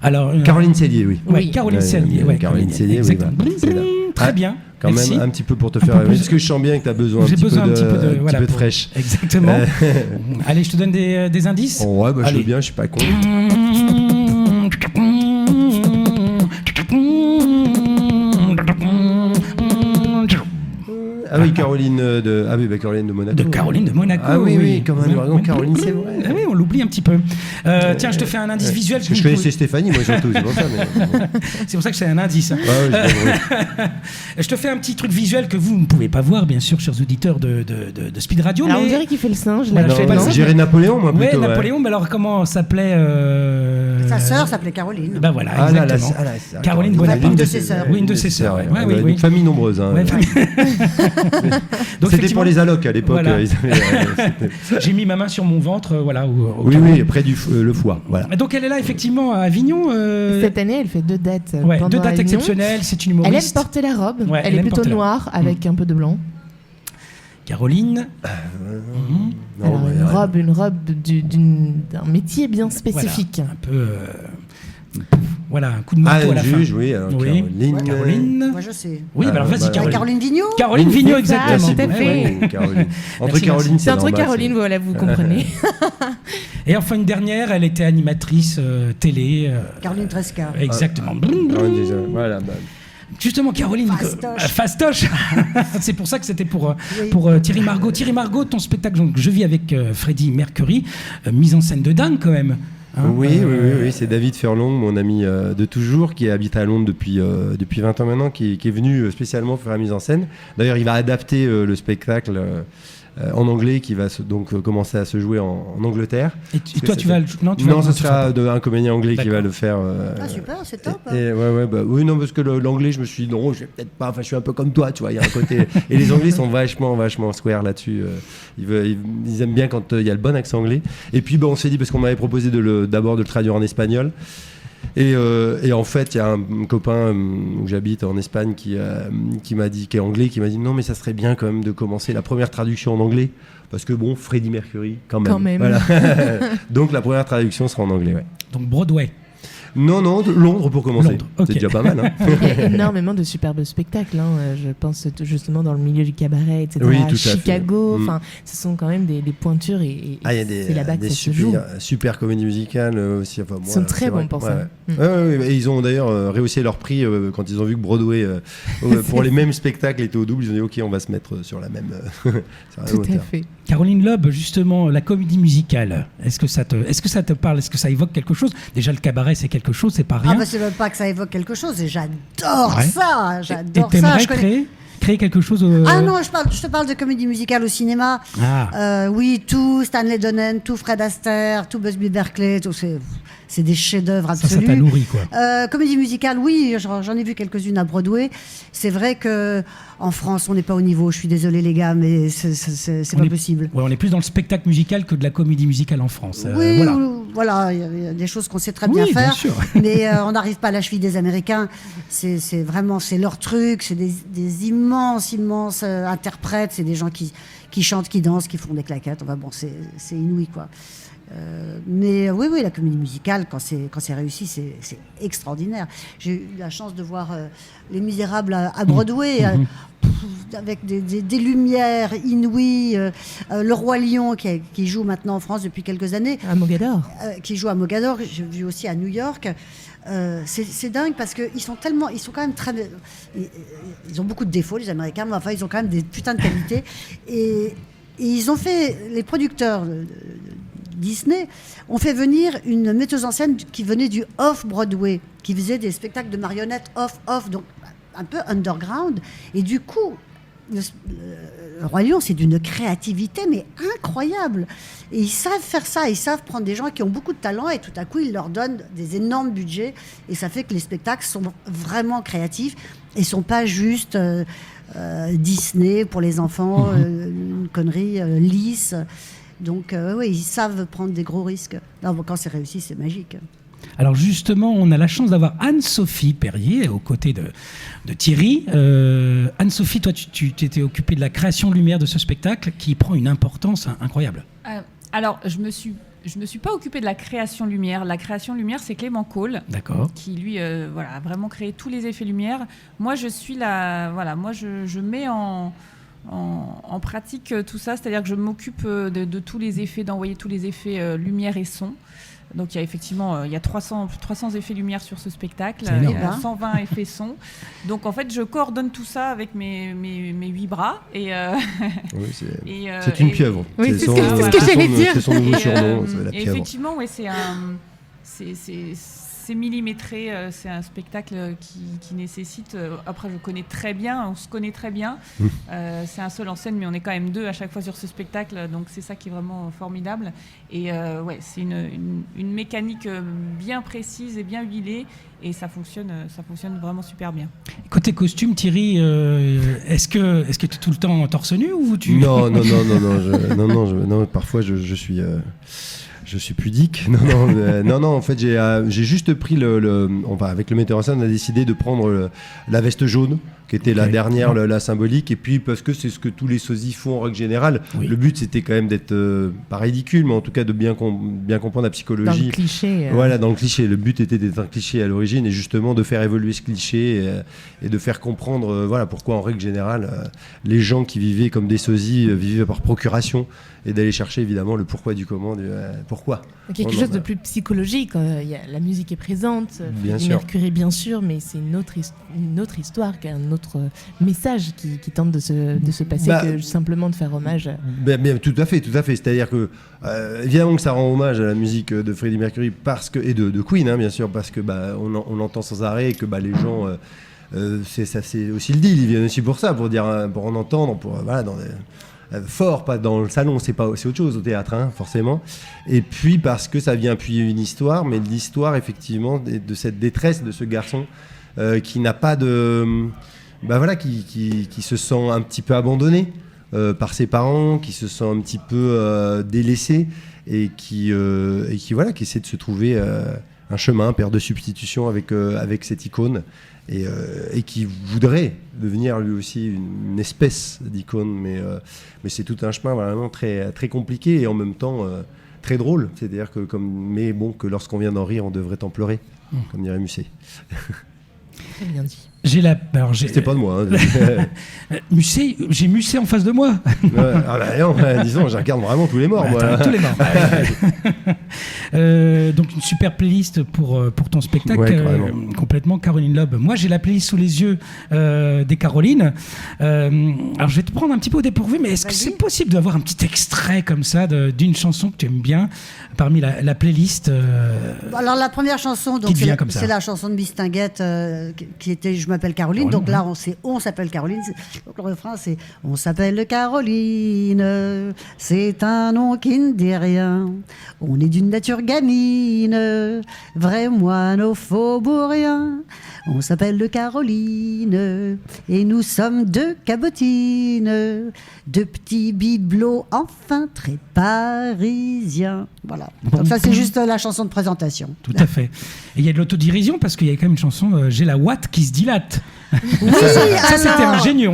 Alors, Caroline Cellier, oui. Ouais, Oui. Caroline Ouais, Cellier. ouais, Caroline Cellier, oui, exactement. voilà, c'est là. Très Ah, bien. Quand Merci. même un petit peu pour te Un peu faire. plus- Parce que je sens bien que tu as besoin J'ai besoin un petit peu de voilà, pour- fraîche. Exactement. Allez, je te donne des indices. Oh, ouais, bah, je Allez. veux bien, je suis pas con. Ah oui, Caroline de. Ah oui, bah, Caroline de Monaco. De Caroline de Monaco. Ah oui, comme un ouragan, Oui, Caroline, c'est vrai. Ah oui, on l'oublie un petit peu. Tiens, je te fais un indice visuel. Parce que je connaissais Stéphanie, moi surtout, c'est pour ça. Mais... bon. C'est pour ça que c'est un indice. Hein. Ouais, ouais, je vois. Je te fais un petit truc visuel que vous ne pouvez pas voir, bien sûr, chers auditeurs de Speed Radio. Alors, mais... on dirait qu'il fait le singe. Voilà, Là, je fais Non, pas moi, le- je dirais Napoléon, moi Ouais, plutôt. Napoléon, mais alors comment s'appelait Sa sœur s'appelait Caroline. Ben voilà, Ah là là, exactement. c'est ça, Caroline Enfin, Bonaparte. l'une de ses sœurs. Oui, une de ses sœurs. Ouais, Ah, oui, bah, oui. Une famille nombreuse. Hein. Ouais, famille. Donc, C'était pour les allocs à l'époque. Voilà. Ils avaient, j'ai mis ma main sur mon ventre, voilà. oui, oui, près du le foie. Voilà. Donc elle est là effectivement à Avignon. Cette année, elle fait 2 dates. Ouais, pendant 2 dates Avignon. exceptionnelles. C'est une Elle aime humoriste. porter la robe. Ouais, elle elle est aime plutôt porter la robe. noire avec un peu de blanc. Caroline. Non, Alors, mais, une robe d'un métier bien spécifique. Voilà, un peu. Voilà, un coup de marteau un à la juge, fin. oui. Alors, Oui. Caroline. Moi, je sais. Oui, bah alors vas-y, Voilà. Caroline. Caroline Vigneault. Caroline Vigneault, C'est ça, exactement. tout à Ouais, fait. ouais. Oh, Caroline. Entre Merci, Caroline, C'est entre normal, Caroline, voilà, vous comprenez. Et enfin, une dernière, elle était animatrice télé. Caroline Tresca. Exactement. Caroline, déjà. Voilà. Bah. Justement, Caroline. Fastoche. Fastoche. C'est pour ça que c'était pour Oui. Thierry Margot. Thierry Margot, ton spectacle, donc, Je vis avec Freddie Mercury, mise en scène de dingue quand même. Hein, Oui, c'est David Furlong, mon ami de toujours, qui habite à Londres depuis 20 ans maintenant, qui est venu spécialement faire la mise en scène. D'ailleurs, il va adapter le spectacle en anglais, qui va donc commencer à se jouer en Angleterre. Et toi, tu vas le... Non, ce sera un comédien anglais qui D'accord. va le faire. Ah, super, c'est top. Oui, non, parce que l'anglais, je me suis dit, non, je vais peut-être pas, enfin, je suis un peu comme toi, tu vois, il y a un côté. Et les Anglais sont vachement square là-dessus. Ils aiment bien quand il y a le bon accent anglais. Et puis, on s'est dit, parce qu'on m'avait proposé d'abord de le traduire en espagnol. Et en fait, il y a un copain où j'habite en Espagne qui m'a dit, qui est anglais, qui m'a dit non, mais ça serait bien quand même de commencer la première traduction en anglais. Parce que bon, Freddie Mercury, quand même. Voilà. Donc la première traduction sera en anglais, ouais. Donc Broadway. Non, Londres pour commencer. Londres, ok. C'est déjà pas mal. Hein. Il y a énormément de superbes spectacles. Je pense justement dans le milieu du cabaret, etc. Oui, tout à fait. Chicago, Mm. enfin, ce sont quand même des pointures et Ah, il y a c'est là-bas que des ça se joue. super comédies musicales aussi. Enfin, Ils sont très c'est bons vrai. pour ça. Ouais. Ouais, et ils ont d'ailleurs rehaussé leur prix quand ils ont vu que Broadway, pour les mêmes spectacles, était au double. Ils ont dit ok, on va se mettre sur la même. Sur la même Tout à hauteur. fait. Caroline Loeb, justement, la comédie musicale, est-ce que ça te parle? Est-ce que ça évoque quelque chose? Déjà, le cabaret, c'est quelque chose, c'est pas rien. Ah, bah, c'est même pas que ça évoque quelque chose. Et j'adore Ouais. ça. Et J'adore ça. t'aimerais Je connais- créer quelque chose Ah non, je te parle de comédie musicale au cinéma. Ah. Oui, tout Stanley Donen, tout Fred Astaire, tout Busby Berkeley, tout c'est des chefs-d'œuvre Ça absolus. t'a nourri, quoi. Comédie musicale, oui, j'en ai vu quelques-unes à Broadway. C'est vrai que en France, on n'est pas au niveau. Je suis désolée, les gars, mais c'est pas possible. Ouais, on est plus dans le spectacle musical que de la comédie musicale en France. Oui, voilà. il y a des choses qu'on sait très Oui, bien bien faire, sûr. mais on n'arrive pas à la cheville des Américains. C'est vraiment, c'est leur truc. C'est des immenses interprètes. C'est des gens qui chantent, qui dansent, qui font des claquettes. Enfin bon, c'est inouï, quoi. Mais oui, la comédie musicale, quand c'est réussi, c'est extraordinaire. J'ai eu la chance de voir Les Misérables à Broadway, avec des lumières inouïes. Le Roi Lion, qui joue maintenant en France depuis quelques années, À Mogador. qui joue à Mogador, j'ai vu aussi à New York. C'est dingue parce qu'ils sont quand même très. Ils ont beaucoup de défauts, les Américains, mais enfin, ils ont quand même des putains de qualités. Et ils ont fait, les producteurs Disney ont fait venir une metteuse en scène qui venait du off-Broadway, qui faisait des spectacles de marionnettes off, donc un peu underground. Et du coup, le Roi Lion, c'est d'une créativité, mais incroyable. Et ils savent faire ça, ils savent prendre des gens qui ont beaucoup de talent et tout à coup, ils leur donnent des énormes budgets. Et ça fait que les spectacles sont vraiment créatifs et ne sont pas juste Disney pour les enfants, une connerie lisse. Donc, oui, ils savent prendre des gros risques. Non, quand c'est réussi, c'est magique. Alors justement, on a la chance d'avoir Anne-Sophie Perrier aux côtés de Thierry. Anne-Sophie, toi, tu t'étais occupée de la création lumière de ce spectacle qui prend une importance incroyable. Alors, je me suis pas occupée de la création lumière. La création lumière, c'est Clément Cole. D'accord. Qui lui, a vraiment créé tous les effets lumière. Moi, je suis je mets en pratique tout ça, c'est-à-dire que je m'occupe de tous les effets, d'envoyer tous les effets lumière et son. Donc il y a effectivement 300 effets lumière sur ce spectacle, C'est énorme. 120 effets son. Donc en fait je coordonne tout ça avec mes 8 bras et Oui, et, c'est une et- pieuvre. Oui, c'est ce que j'allais dire. C'est son nouveau Et, surnom, c'est la et pieuvre. effectivement, ouais, c'est millimétré, c'est un spectacle qui nécessite. Après, je connais très bien, on se connaît très bien. C'est un seul en scène, mais on est quand même deux à chaque fois sur ce spectacle, donc c'est ça qui est vraiment formidable. Et c'est une mécanique bien précise et bien huilée, et ça fonctionne vraiment super bien. Côté costume, Thierry, est-ce que tu es tout le temps torse nu ou tu... Non, parfois je suis. Je suis pudique. Non. En fait, j'ai juste pris avec le metteur en scène, on a décidé de prendre la veste jaune, qui était la dernière, la symbolique, et puis parce que c'est ce que tous les sosies font en règle générale. Oui. Le but, c'était quand même d'être pas ridicule, mais en tout cas de bien comprendre la psychologie. Dans le cliché. Voilà, dans le cliché. Le but était d'être un cliché à l'origine, et justement de faire évoluer ce cliché et de faire comprendre, pourquoi en règle générale, les gens qui vivaient comme des sosies vivaient par procuration, et d'aller chercher évidemment le pourquoi du comment, pourquoi. Quelque chose de plus psychologique. La musique est présente, bien sûr. Mercury bien sûr, mais c'est une autre histoire, un autre message qui tente de se passer que simplement de faire hommage. Tout à fait. C'est-à-dire que évidemment que ça rend hommage à la musique de Freddie Mercury et de Queen, hein, bien sûr, parce que on l'entend sans arrêt et que les gens. C'est aussi le deal. Ils viennent aussi pour ça, pour en entendre, fort, pas dans le salon, c'est autre chose au théâtre, hein, forcément. Et puis parce que ça vient appuyer une histoire, mais l'histoire effectivement de cette détresse de ce garçon qui n'a pas de, qui se sent un petit peu abandonné par ses parents, qui se sent un petit peu délaissé et qui essaie de se trouver un chemin, paire de substitution avec cette icône. Et qui voudrait devenir lui aussi une espèce d'icône, mais c'est tout un chemin vraiment très, très compliqué et en même temps très drôle. C'est-à-dire que lorsqu'on vient d'en rire, on devrait en pleurer, comme dirait Musset. Très bien dit. C'était pas de moi. Hein. Musset, j'ai Musset en face de moi. Disons, je regarde vraiment tous les morts. Tous les morts. Donc une super playlist pour ton spectacle, complètement Caroline Loeb. Moi, j'ai la playlist sous les yeux des Carolines. Alors, je vais te prendre un petit peu au dépourvu, mais est-ce que c'est possible d'avoir un petit extrait comme ça d'une chanson que tu aimes bien parmi la playlist Alors, la première chanson, donc c'est la chanson de Mistinguett qui était Je m'appelle Caroline. Donc là, on s'appelle Caroline. Donc le refrain, c'est on s'appelle Caroline. C'est un nom qui ne dit rien. On est d'une nature gamine, vrai moine au faubourien. On s'appelle Caroline et nous sommes deux cabotines, deux petits bibelots enfin très parisiens. Voilà. Donc ça, c'est juste la chanson de présentation. Tout à fait. Et il y a de l'autodérision parce qu'il y a quand même une chanson J'ai la ouate qui se dilate. Oui, ça c'était ingénieux.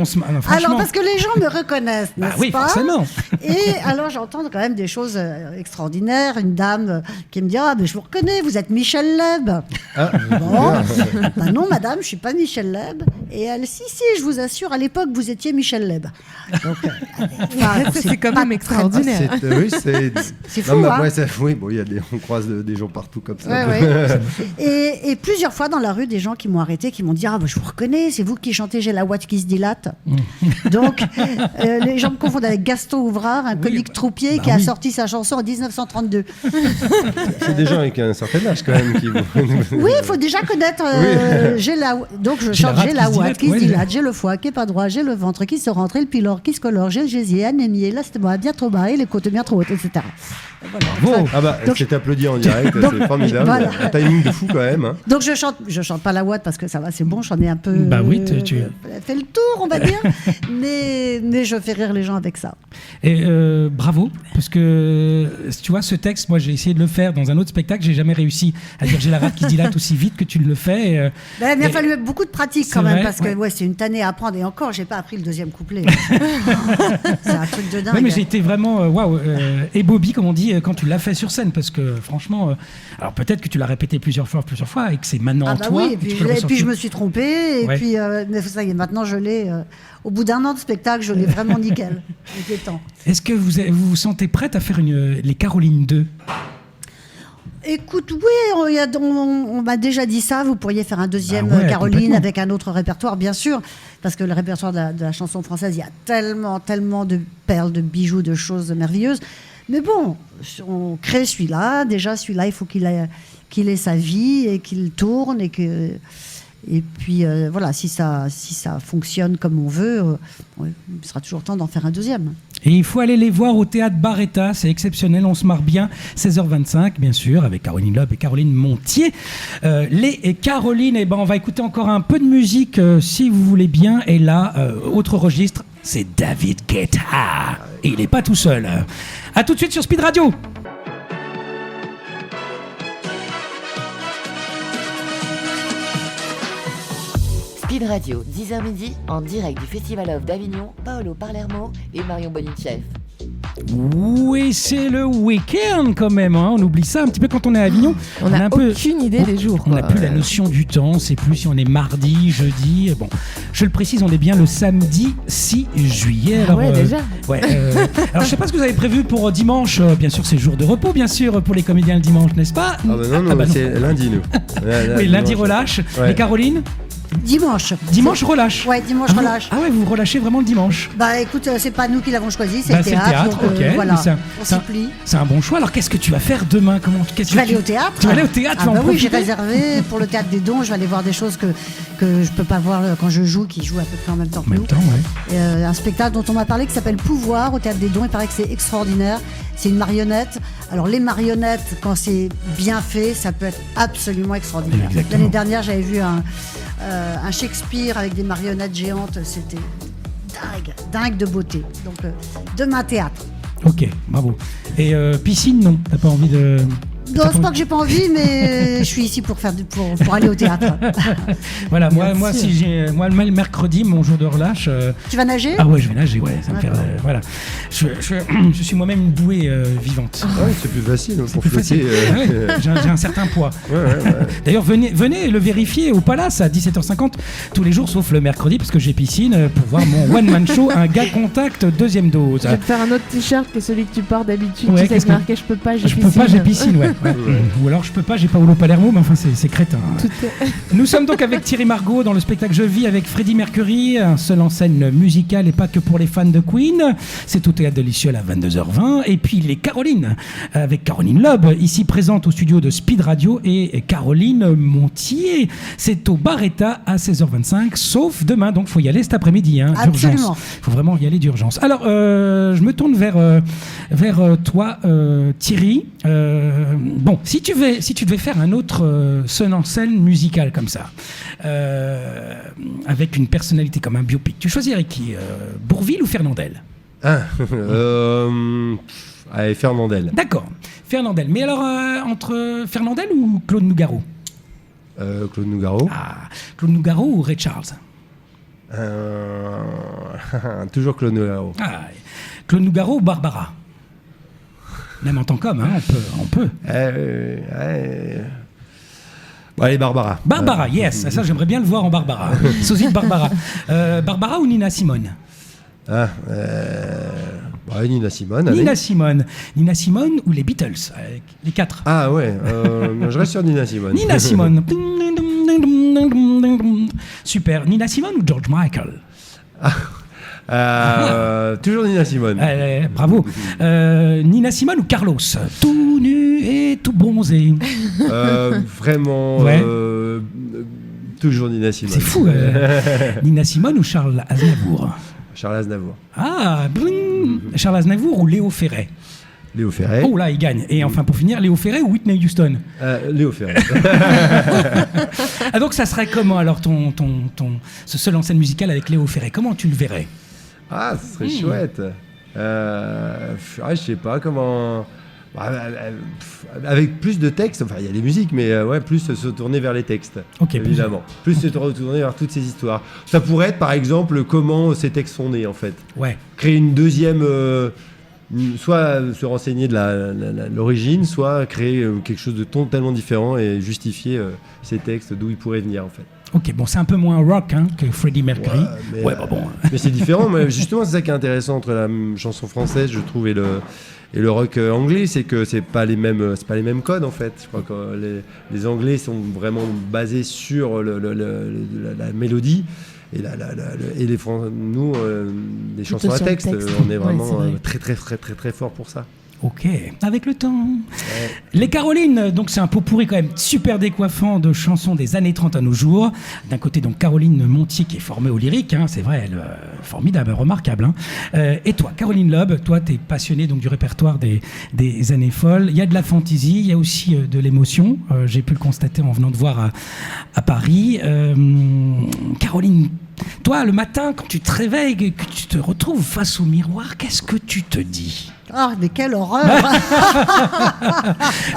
Alors parce que les gens me reconnaissent, n'est-ce oui, pas ? Forcément. Et alors j'entends quand même des choses extraordinaires. Une dame qui me dit mais je vous reconnais, vous êtes Michel Leb. Non madame, je suis pas Michel Leb. Et elle si je vous assure, à l'époque vous étiez Michel Leb. Donc c'est quand même extraordinaire. C'est fou, hein ? On croise des gens partout comme ça. Et plusieurs fois dans la rue, des gens qui m'ont arrêté, qui m'ont dit je vous reconnais, c'est vous qui chantez J'ai la ouate qui se dilate. Donc les gens me confondent avec Gaston Ouvrard, un comique troupier qui a sorti sa chanson en 1932. C'est des gens avec un certain âge quand même qui Oui, il faut déjà connaître donc je chante J'ai la ouate qui se dilate, j'ai le foie qui est pas droit, j'ai le ventre qui se rentre et le pylore qui se colore, j'ai le gésier anémié, là c'était bien trop bas et les côtes bien trop hautes, etc. Voilà. C'est applaudi en direct, c'est formidable. Voilà. Un timing de fou quand même. Hein. Donc je chante pas la ouate parce que ça va, c'est bon, j'en ai un peu tu fait le tour, on va dire, mais je fais rire les gens avec ça. Et bravo, parce que tu vois, ce texte, moi j'ai essayé de le faire dans un autre spectacle, j'ai jamais réussi à dire J'ai la rate qui se dilate aussi vite que tu le fais. Il a fallu beaucoup de pratique quand même, parce que c'est une tannée à apprendre, et encore, j'ai pas appris le deuxième couplet. C'est un truc de dingue. Ouais, mais j'ai été vraiment et Bobby, comme on dit, quand tu l'as fait sur scène, parce que franchement, alors peut-être que tu l'as répété plusieurs fois, et que c'est maintenant en toi. Oui, et puis je me suis trompée, et puis mais ça y est, maintenant je l'ai. Au bout d'un an de spectacle, je l'ai vraiment nickel. Il était temps. Est-ce que vous vous sentez prête à faire les Carolines 2 ? Écoute, oui, on m'a déjà dit ça. Vous pourriez faire un deuxième Caroline avec un autre répertoire, bien sûr, parce que le répertoire de la chanson française, il y a tellement de perles, de bijoux, de choses merveilleuses. Mais bon, on crée celui-là. Déjà, celui-là, il faut qu'il qu'il ait sa vie et qu'il tourne et puis voilà, si ça fonctionne comme on veut, il sera toujours temps d'en faire un deuxième. Et il faut aller les voir au théâtre Barretta, c'est exceptionnel, on se marre bien. 16h25, bien sûr, avec Caroline Loeb et Caroline Montier. Lé et Caroline, on va écouter encore un peu de musique si vous voulez bien. Et là, autre registre, c'est David Guetta. Et il n'est pas tout seul. A tout de suite sur Speed Radio. Speed Radio, 10h midi, en direct du Festival of d'Avignon, Paolo Palermo et Marion Bonicheff. Oui, c'est le week-end quand même, hein. On oublie ça un petit peu quand on est à Avignon. On n'a a un peu... aucune idée des jours. On n'a plus la notion du temps, on sait plus si on est mardi, jeudi. Bon, je le précise, on est bien le samedi 6 juillet. Alors, déjà. Ouais, alors je sais pas ce que vous avez prévu pour dimanche. Bien sûr, c'est jour de repos, bien sûr, pour les comédiens le dimanche, n'est-ce pas? Ah bah non, c'est lundi, nous. Oui, lundi relâche. Ouais. Et Caroline? Dimanche relâche. Ouais, dimanche relâche. Ah ouais, vous relâchez vraiment le dimanche. Bah écoute, c'est pas nous qui l'avons choisi, c'est Bah, le théâtre. Donc, ok. voilà, Mais on s'y plie. c'est un bon choix. Alors qu'est-ce que tu vas faire demain? Je vais aller au théâtre. Tu vas aller au théâtre, tu vas en oui, j'ai profiter. réservé pour le théâtre des Dons. Je vais aller voir des choses que je peux pas voir quand je joue, qui jouent à peu près en même temps que En même nous. temps, ouais. Un spectacle dont on m'a parlé qui s'appelle Pouvoir au théâtre des Dons. Il paraît que c'est extraordinaire. C'est une marionnette. Alors les marionnettes, quand c'est bien fait, ça peut être absolument extraordinaire. Exactement. L'année dernière, j'avais vu un Shakespeare avec des marionnettes géantes. C'était dingue de beauté. Donc demain théâtre. Ok, bravo. Et piscine, non? T'as pas envie de... Non, c'est pas que j'ai pas envie, mais je suis ici pour aller au théâtre. Voilà, moi Merci. le mercredi, mon jour de relâche. Tu vas nager? Ah ouais, je vais nager, ouais. Ça me fait, D'accord. voilà. Je suis moi-même une bouée vivante. Ouais, c'est plus facile pour Plus facile. flotter. Ouais, j'ai un certain poids. Ouais. D'ailleurs, venez le vérifier au Palace à 17h50 tous les jours, sauf le mercredi, parce que j'ai piscine pour voir mon one-man show, un gars contact deuxième dose. Je vais te faire un autre t-shirt que celui que tu portes d'habitude. Ouais, Tu sais, qu'est-ce avec marqué je peux pas, j'ai Je piscine. peux pas, j'ai piscine, ouais. Ou alors je peux pas, j'ai Paolo Palermo, mais enfin c'est crétin. Tout est- Nous sommes donc avec Thierry Margot dans le spectacle Je vis avec Freddie Mercury, un seul en scène musical et pas que pour les fans de Queen. C'est au Théâtre de l'Isseul à 22h20. Et puis les Caroline, avec Caroline Loeb, ici présente au studio de Speed Radio, et Caroline Montier. C'est au Barretta à 16h25, sauf demain, donc faut y aller cet après-midi, hein, Absolument. d'urgence. Faut vraiment y aller d'urgence. Alors, je me tourne vers toi, Thierry. Bon, si tu devais faire un autre seul en scène musical comme ça, avec une personnalité comme un biopic, tu choisirais qui, Bourvil ou Fernandel? Allez, Fernandel. D'accord, Fernandel. Mais alors, entre Fernandel ou Claude Nougaro? Claude Nougaro. Ah, Claude Nougaro ou Ray Charles? Toujours Claude Nougaro. Ah, Claude Nougaro ou Barbara? Même en tant qu'homme, hein, on peut. Bon, allez, Barbara. Barbara, yes, ça j'aimerais bien le voir en Barbara. Sosie de Barbara. Barbara ou Nina Simone? Nina Simone. Allez. Nina Simone ou les Beatles, avec les quatre. Ah ouais, je reste sur Nina Simone. Nina Simone. Super. Nina Simone ou George Michael? Toujours Nina Simone. Bravo. Nina Simone ou Carlos? Tout nu et tout bronzé. Vraiment, Ouais. toujours Nina Simone. C'est fou. Nina Simone ou Charles Aznavour? Charles Aznavour. Ah, bling. Charles Aznavour ou Léo Ferré? Léo Ferré. Oh là, il gagne. Et enfin, pour finir, Léo Ferré ou Whitney Houston? Léo Ferré. Ah, donc ça serait comment alors ce seul en scène musicale avec Léo Ferré? Comment tu le verrais? Ah, ce serait chouette. Je sais pas comment. Avec plus de textes, enfin il y a des musiques, mais plus se tourner vers les textes, Ok, évidemment. Plus se tourner vers toutes ces histoires. Ça pourrait être par exemple comment ces textes sont nés en fait. Ouais. Créer une deuxième, soit se renseigner de l'origine, soit créer quelque chose de totalement différent et justifier ces textes d'où ils pourraient venir en fait. Ok, bon, c'est un peu moins rock que Freddie Mercury. Mais c'est différent. Mais justement, c'est ça qui est intéressant entre la chanson française, je trouve, et le rock anglais, c'est que c'est pas les mêmes codes en fait. Je crois que les Anglais sont vraiment basés sur la mélodie et nous les chansons à sur le texte, texte. on est vraiment Ouais, c'est vrai. très très très très très fort pour ça. Ok, avec le temps. Les Carolines, donc c'est un pot pourri quand même super décoiffant de chansons des années 30 à nos jours. D'un côté, donc Caroline Montier qui est formée au lyrique, hein, c'est vrai, elle, formidable, remarquable. Hein. Et toi, Caroline Loeb, toi, t'es passionnée donc, du répertoire des années folles. Il y a de la fantaisie, il y a aussi de l'émotion. J'ai pu le constater en venant te voir à Paris. Caroline, toi, le matin, quand tu te réveilles, que tu te retrouves face au miroir, qu'est-ce que tu te dis ? Ah, mais quelle horreur!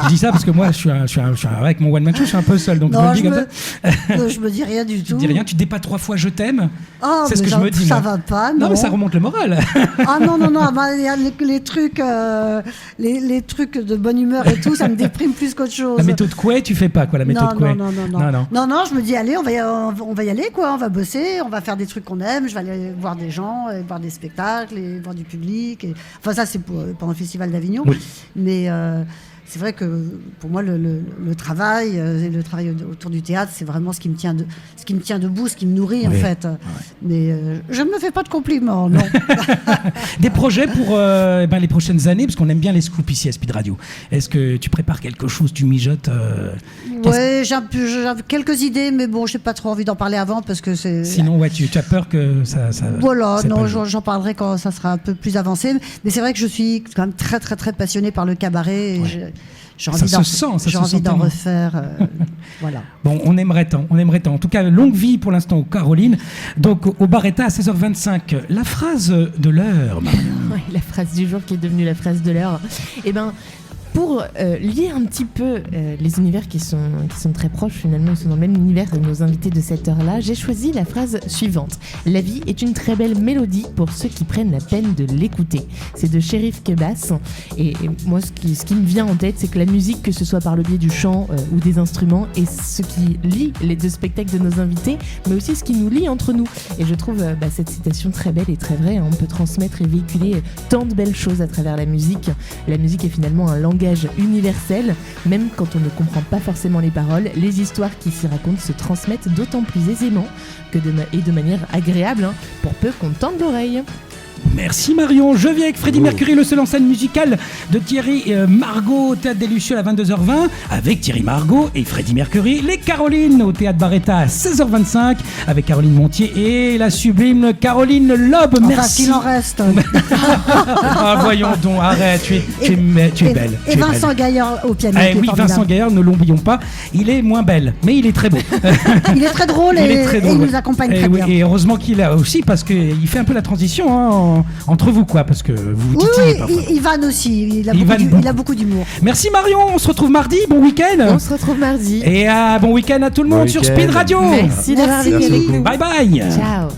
Je dis ça parce que moi, je suis avec mon one-man show, je suis un peu seul. Donc Non, je me dis je me dis rien du tout. Tu dis rien, tu te dis pas 3 fois je t'aime. Oh, c'est ce que je me dis. Ça moi. va pas, non. Mais ça remonte le moral. Ah non, il y a les trucs, les trucs de bonne humeur et tout, ça me déprime plus qu'autre chose. La méthode Coué, tu fais pas quoi, la méthode Coué? Non, je me dis, allez, on va y aller, quoi, on va bosser, on va faire des trucs qu'on aime, je vais aller voir des gens, voir des spectacles, et voir du public. Enfin, ça, c'est pendant le Festival d'Avignon. Oui. Mais c'est vrai que pour moi, le travail autour du théâtre, c'est vraiment ce qui me tient debout, ce qui me nourrit, en fait. Ouais. Mais je ne me fais pas de compliments, non. Des projets pour les prochaines années, parce qu'on aime bien les scoops ici à Speed Radio. Est-ce que tu prépares quelque chose, tu mijotes Ouais, j'ai quelques idées, mais bon, je n'ai pas trop envie d'en parler avant, parce que c'est... Sinon, ouais, tu as peur que ça voilà, non, j'en parlerai quand ça sera un peu plus avancé. Mais c'est vrai que je suis quand même très, très, très passionnée par le cabaret. Et j'ai envie d'en refaire. Voilà. Bon, on aimerait tant. En tout cas, longue vie pour l'instant aux Carolines. Donc, au Barretta à 16h25. La phrase de l'heure, Marion. Oui, la phrase du jour qui est devenue la phrase de l'heure. Eh bien, pour lier un petit peu les univers qui sont très proches, finalement, ils sont dans le même univers de nos invités de cette heure-là, j'ai choisi la phrase suivante. La vie est une très belle mélodie pour ceux qui prennent la peine de l'écouter. C'est de Cherif Kebas. Et moi, ce qui me vient en tête, c'est que la musique, que ce soit par le biais du chant ou des instruments, est ce qui lie les deux spectacles de nos invités, mais aussi ce qui nous lie entre nous. Et je trouve cette citation très belle et très vraie. On peut transmettre et véhiculer tant de belles choses à travers la musique. La musique est finalement un langage universel, même quand on ne comprend pas forcément les paroles. Les histoires qui s'y racontent se transmettent d'autant plus aisément et de manière agréable, pour peu qu'on tende l'oreille. Merci Marion. Je viens avec Freddie Mercury, le seul en scène musicale de Thierry Margot au Théâtre des Lucioles à 22h20, avec Thierry Margot et Freddie Mercury. Les Carolines au Théâtre Barretta à 16h25, avec Caroline Montier et la sublime Caroline Loeb. Enfin, merci. S'il en reste. Voyons donc, arrête, tu es belle. Et Vincent Gaillard au piano. Oui, Vincent Gaillard, ne l'oublions pas. Il est moins belle, mais il est très beau. Il est très drôle et il nous accompagne très bien. Et heureusement qu'il a aussi, parce qu'il fait un peu la transition entre vous, quoi, parce que vous titillez parfois. Ivan aussi, il a beaucoup d'humour. Merci Marion, on se retrouve mardi, bon week-end. On se retrouve mardi. Et bon week-end à tout le monde sur Speed Radio. Merci d'avoir vécu avec nous. Bye bye. Ciao.